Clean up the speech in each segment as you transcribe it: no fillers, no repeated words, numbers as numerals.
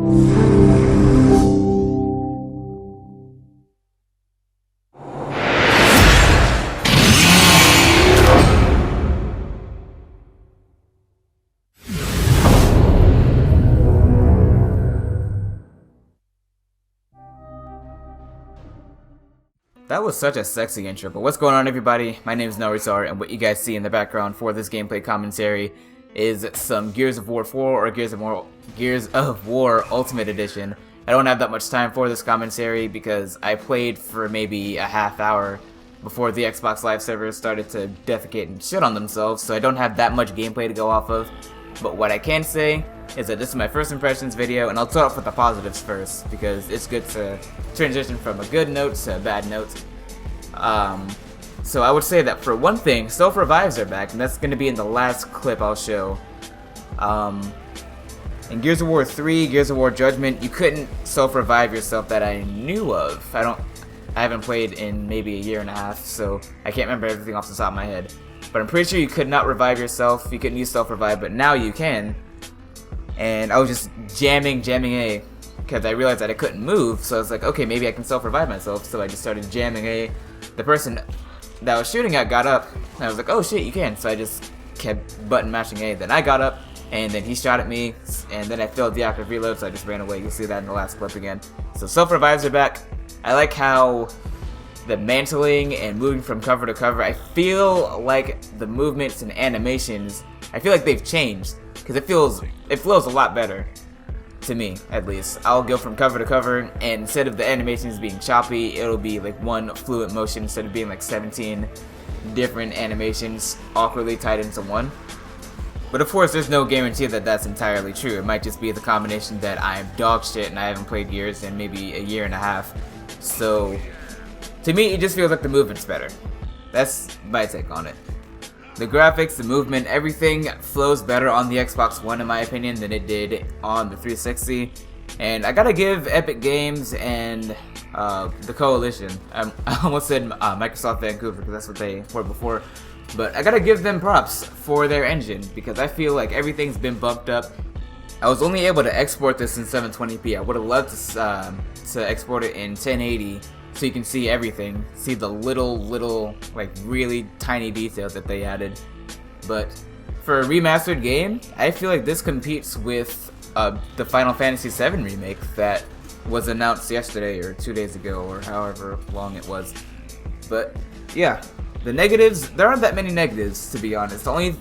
That was such a sexy intro, but what's going on, everybody? My name is Naruto, and what you guys see in the background for this gameplay commentary is some Gears of War 4 or Gears of War Ultimate Edition. I don't have that much time for this commentary because I played for maybe a half hour before the Xbox Live servers started to defecate and shit on themselves, so I don't have that much gameplay to go off of. But what I can say is that this is my first impressions video, and I'll start off with the positives first because it's good to transition from a good note to a bad note. So I would say that for one thing, self-revives are back, and that's going to be in the last clip I'll show. In Gears of War 3, Gears of War Judgment, you couldn't self-revive yourself that I knew of. I haven't played in maybe a year and a half, so I can't remember everything off the top of my head. But I'm pretty sure you could not revive yourself, you couldn't use self-revive, but now you can. And I was just jamming A, because I realized that I couldn't move, so I was like, okay, maybe I can self-revive myself, so I just started jamming A. The person that I was shooting at got up, and I was like, oh shit, you can, so I just kept button mashing A. Then I got up, and then he shot at me, and then I failed the active reload, so I just ran away. You'll see that in the last clip again. So self-revives are back. I like how the mantling and moving from cover to cover, I feel like the movements and animations, I feel like they've changed, because it flows a lot better. To me, at least. I'll go from cover to cover, and instead of the animations being choppy, it'll be like one fluid motion instead of being like 17 different animations awkwardly tied into one. But of course, there's no guarantee that that's entirely true. It might just be the combination that I'm dog shit and I haven't played Gears in maybe a year and a half. So, to me, it just feels like the movement's better. That's my take on it. The graphics, the movement, everything flows better on the Xbox One in my opinion than it did on the 360. And I gotta give Epic Games and the Coalition, I almost said Microsoft Vancouver because that's what they were before, but I gotta give them props for their engine because I feel like everything's been bumped up. I was only able to export this in 720p. I would have loved to export it in 1080 so you can see everything, see the little like really tiny details that they added. But for a remastered game, I feel like this competes with the Final Fantasy VII remake that was announced yesterday or 2 days ago or however long it was. But yeah, the negatives, there aren't that many negatives to be honest. The only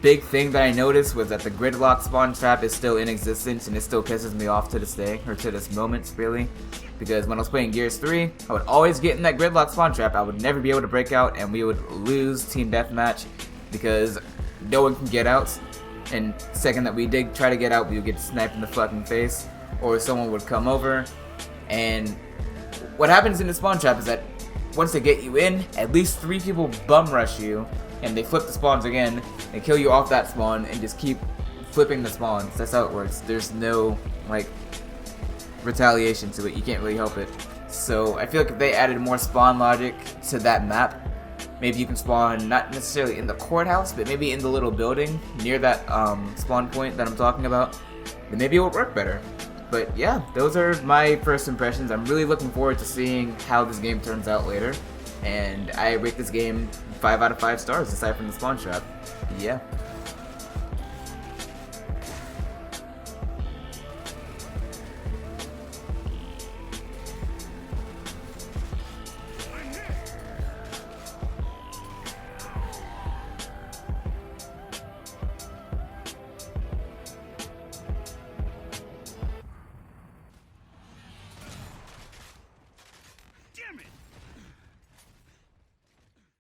big thing that I noticed was that the Gridlock spawn trap is still in existence, and it still pisses me off to this day, or to this moment really. Because when I was playing Gears 3, I would always get in that Gridlock spawn trap. I would never be able to break out, and we would lose team deathmatch because no one can get out. And second that we did try to get out, we would get sniped in the fucking face, or someone would come over. And what happens in the spawn trap is that once they get you in, at least 3 people bum rush you, and they flip the spawns again, they kill you off that spawn, and just keep flipping the spawns. That's how it works. There's no, like, retaliation to it. You can't really help it. So I feel like if they added more spawn logic to that map, maybe you can spawn not necessarily in the courthouse, but maybe in the little building near that spawn point that I'm talking about, then maybe it would work better. But yeah, those are my first impressions. I'm really looking forward to seeing how this game turns out later, and I rate this game 5 out of 5 stars aside from the spawn trap. Yeah.